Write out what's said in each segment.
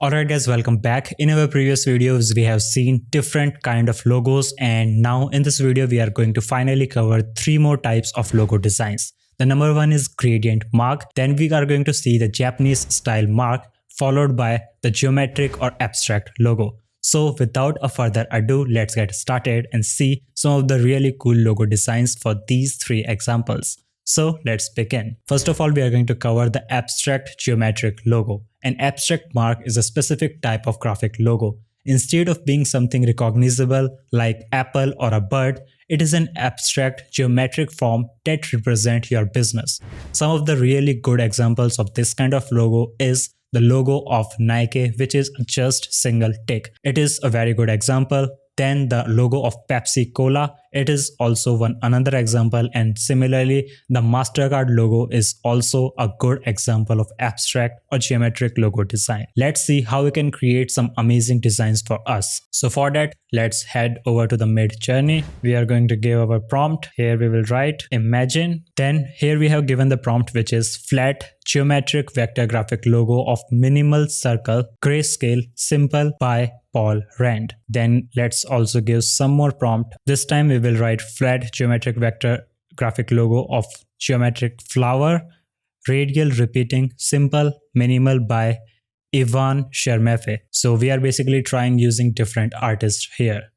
Alright guys, welcome back. In our previous videos, we have seen different kind of logos, and now in this video, we are going to finally cover 3 more types of logo designs. The number 1 is gradient mark. Then we are going to see the Japanese style mark, followed by the geometric or abstract logo. So without a further ado, let's get started and see some of the really cool logo designs for these 3 examples. So let's begin. First of all, we are going to cover the abstract geometric logo. An abstract mark is a specific type of graphic logo. Instead of being something recognizable like apple or a bird, it is an abstract geometric form that represents your business. Some of the really good examples of this kind of logo is the logo of Nike, which is just single tick. It is a very good example. Then the logo of Pepsi Cola, it is also another example, and similarly the MasterCard logo is also a good example of abstract or geometric logo design. Let's see how we can create some amazing designs for us. So for that, let's head over to the Midjourney. We are going to give our prompt. Here we will write imagine. Then here we have given the prompt, which is flat geometric vector graphic logo of minimal circle grayscale simple by Paul Rand. Then let's also give some more prompt. This time we will write flat geometric vector graphic logo of geometric flower radial repeating simple minimal by Ivan Shermefe. So we are basically trying using different artists here.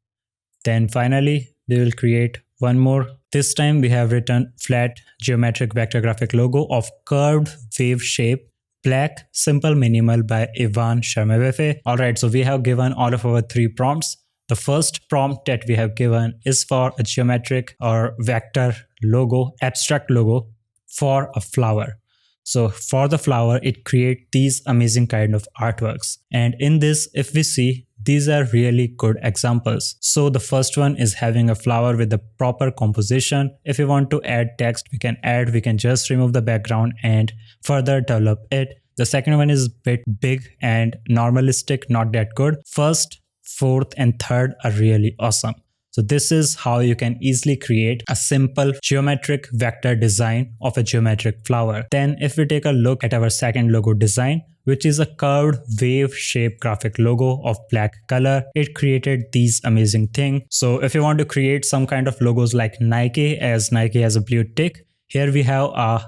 Then finally we will create one more. This time we have written flat geometric vector graphic logo of curved wave shape black simple minimal by Ivan Shermefe. Alright, so we have given all of our 3 prompts. The first prompt that we have given is for a geometric or vector logo, abstract logo for a flower. So for the flower, it creates these amazing kind of artworks. And in this, if we see, these are really good examples. So the first one is having a flower with the proper composition. If you want to add text, we can just remove the background and further develop it. The second one is a bit big and normalistic, not that good. First, fourth, and third are really awesome. So this is how you can easily create a simple geometric vector design of a geometric flower. Then if we take a look at our second logo design, which is a curved wave shape graphic logo of black color, it created these amazing thing. So if you want to create some kind of logos like Nike, as Nike has a blue tick, here we have a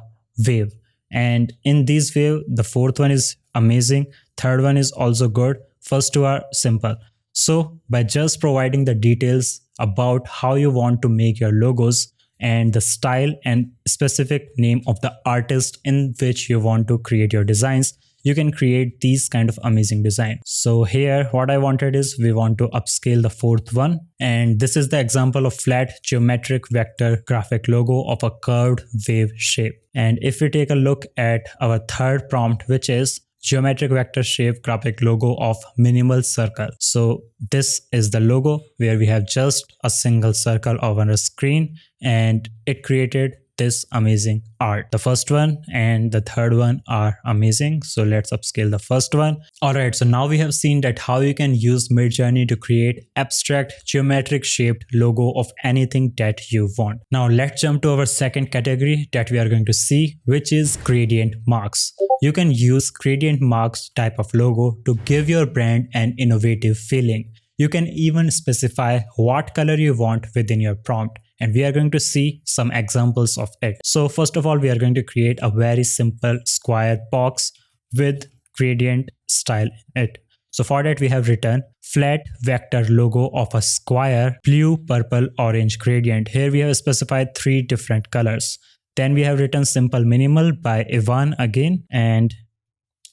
wave. And in this wave, the fourth one is amazing. Third one is also good. First two are simple. So by just providing the details about how you want to make your logos and the style and specific name of the artist in which you want to create your designs, you can create these kind of amazing design. So here what I wanted is we want to upscale the fourth one, and this is the example of flat geometric vector graphic logo of a curved wave shape. And if we take a look at our third prompt, which is geometric vector shape graphic logo of minimal circle. So this is the logo where we have just a single circle over a screen, and it created this amazing art. The first one and the third one are amazing. So let's upscale the first one. Alright, so now we have seen that how you can use Midjourney to create abstract geometric shaped logo of anything that you want. Now let's jump to our second category that we are going to see, which is gradient marks. You can use gradient marks type of logo to give your brand an innovative feeling. You can even specify what color you want within your prompt, and we are going to see some examples of it. So first of all, we are going to create a very simple square box with gradient style in it. So for that, we have written flat vector logo of a square blue, purple, orange gradient. Here we have specified 3 different colors. Then we have written simple minimal by Ivan again, and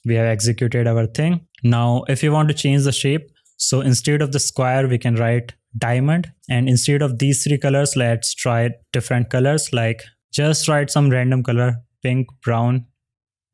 we have executed our thing. Now if you want to change the shape, so instead of the square, we can write diamond, and instead of these 3 colors, let's try different colors, like just write some random color, pink, brown,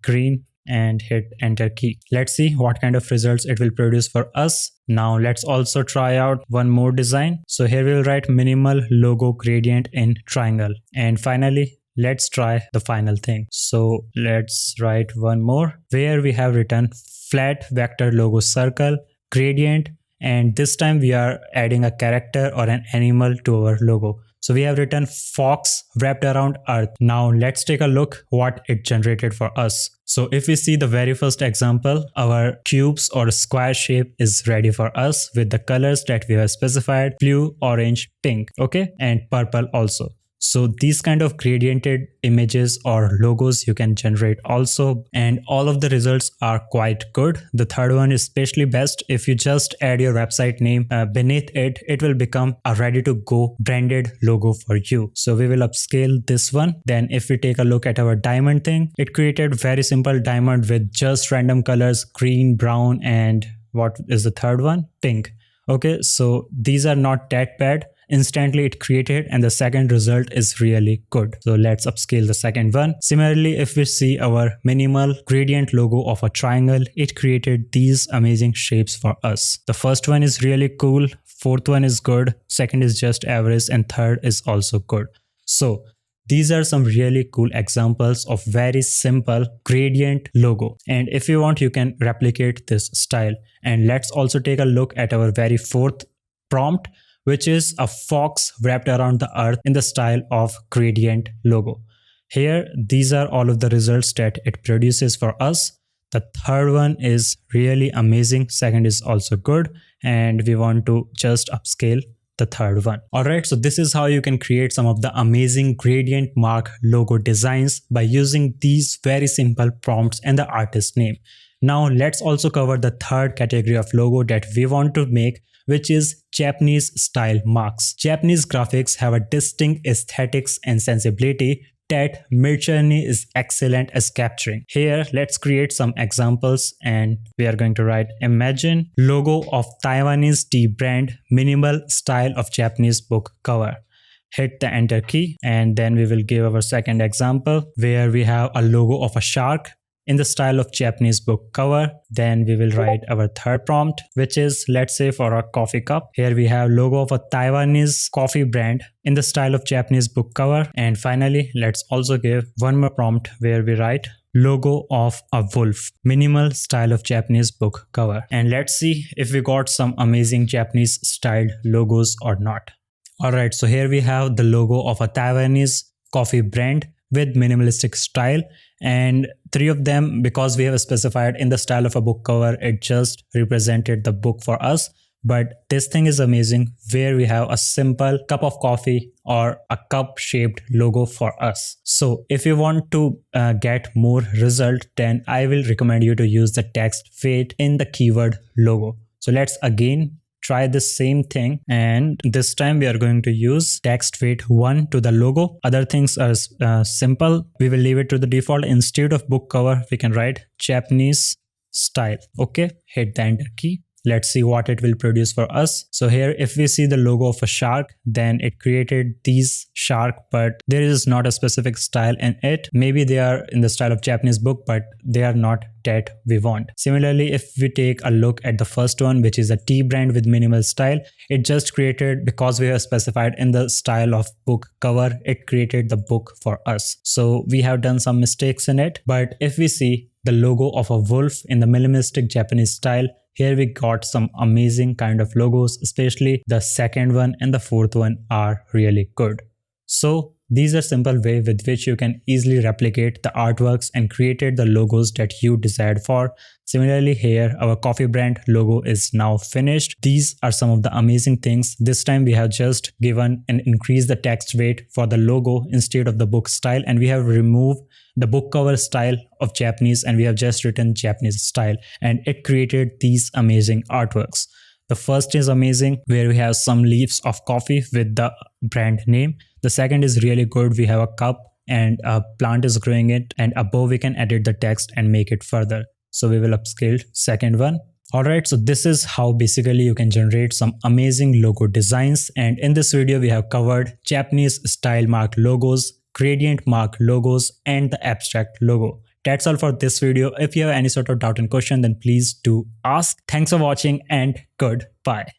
green, and hit enter key. Let's see what kind of results it will produce for us. Now let's also try out one more design. So here we will write minimal logo gradient in triangle, and finally let's try the final thing. So let's write one more where we have written flat vector logo circle gradient, and this time we are adding a character or an animal to our logo. So we have written fox wrapped around earth. Now let's take a look what it generated for us. So if we see the very first example, our cubes or square shape is ready for us with the colors that we have specified: blue, orange, pink, okay, and purple also. So these kind of gradiented images or logos you can generate also, and all of the results are quite good. The third one is especially best. If you just add your website name beneath it, it will become a ready to go branded logo for you. So we will upscale this one. Then if we take a look at our diamond thing, it created very simple diamond with just random colors: green, brown, and what is the third one? Pink. Okay, so these are not that bad. Instantly it created, and the second result is really good. So let's upscale the second one. Similarly, if we see our minimal gradient logo of a triangle, it created these amazing shapes for us. The first one is really cool, fourth one is good, second is just average, and third is also good. So these are some really cool examples of very simple gradient logo. And if you want, you can replicate this style. And let's also take a look at our very fourth prompt, which is a fox wrapped around the earth in the style of gradient logo. Here, these are all of the results that it produces for us. The third one is really amazing. Second is also good. And we want to just upscale the third one. Alright, so this is how you can create some of the amazing gradient mark logo designs by using these very simple prompts and the artist name. Now let's also cover the third category of logo that we want to make, which is Japanese style marks. Japanese graphics have a distinct aesthetics and sensibility that Midjourney is excellent as capturing. Here, let's create some examples, and we are going to write: imagine logo of Taiwanese tea brand, minimal style of Japanese book cover. Hit the enter key, and then we will give our second example where we have a logo of a shark in the style of Japanese book cover. Then we will write our third prompt, which is, let's say, for a coffee cup. Here we have logo of a Taiwanese coffee brand in the style of Japanese book cover. And finally, let's also give one more prompt where we write logo of a wolf, minimal style of Japanese book cover. And let's see if we got some amazing Japanese styled logos or not. Alright, so here we have the logo of a Taiwanese coffee brand with minimalistic style, and three of them, because we have specified in the style of a book cover, it just represented the book for us. But this thing is amazing where we have a simple cup of coffee or a cup shaped logo for us. So if you want to get more result, then I will recommend you to use the text weight in the keyword logo. So let's again try the same thing, and this time we are going to use text weight 1 to the logo. Other things are simple. We will leave it to the default. Instead of book cover, we can write Japanese style. Okay, hit the enter key. Let's see what it will produce for us. So here, if we see the logo of a shark, then it created these shark, but there is not a specific style in it. Maybe they are in the style of Japanese book, but they are not that we want. Similarly, if we take a look at the first one, which is a tea brand with minimal style, it just created, because we have specified in the style of book cover, it created the book for us. So we have done some mistakes in it. But if we see the logo of a wolf in the minimalistic Japanese style, here we got some amazing kind of logos, especially the second one and the fourth one are really good. So these are simple ways with which you can easily replicate the artworks and created the logos that you desired for. Similarly, here our coffee brand logo is now finished. These are some of the amazing things. This time we have just given and increased the text weight for the logo instead of the book style, and we have removed the book cover style of Japanese and we have just written Japanese style, and it created these amazing artworks. The first is amazing where we have some leaves of coffee with the brand name. The second is really good. We have a cup and a plant is growing it, and above we can edit the text and make it further. So we will upscale second one. Alright, so this is how basically you can generate some amazing logo designs, and in this video we have covered Japanese style mark logos, gradient mark logos, and the abstract logo. That's all for this video. If you have any sort of doubt and question, then please do ask. Thanks for watching and goodbye.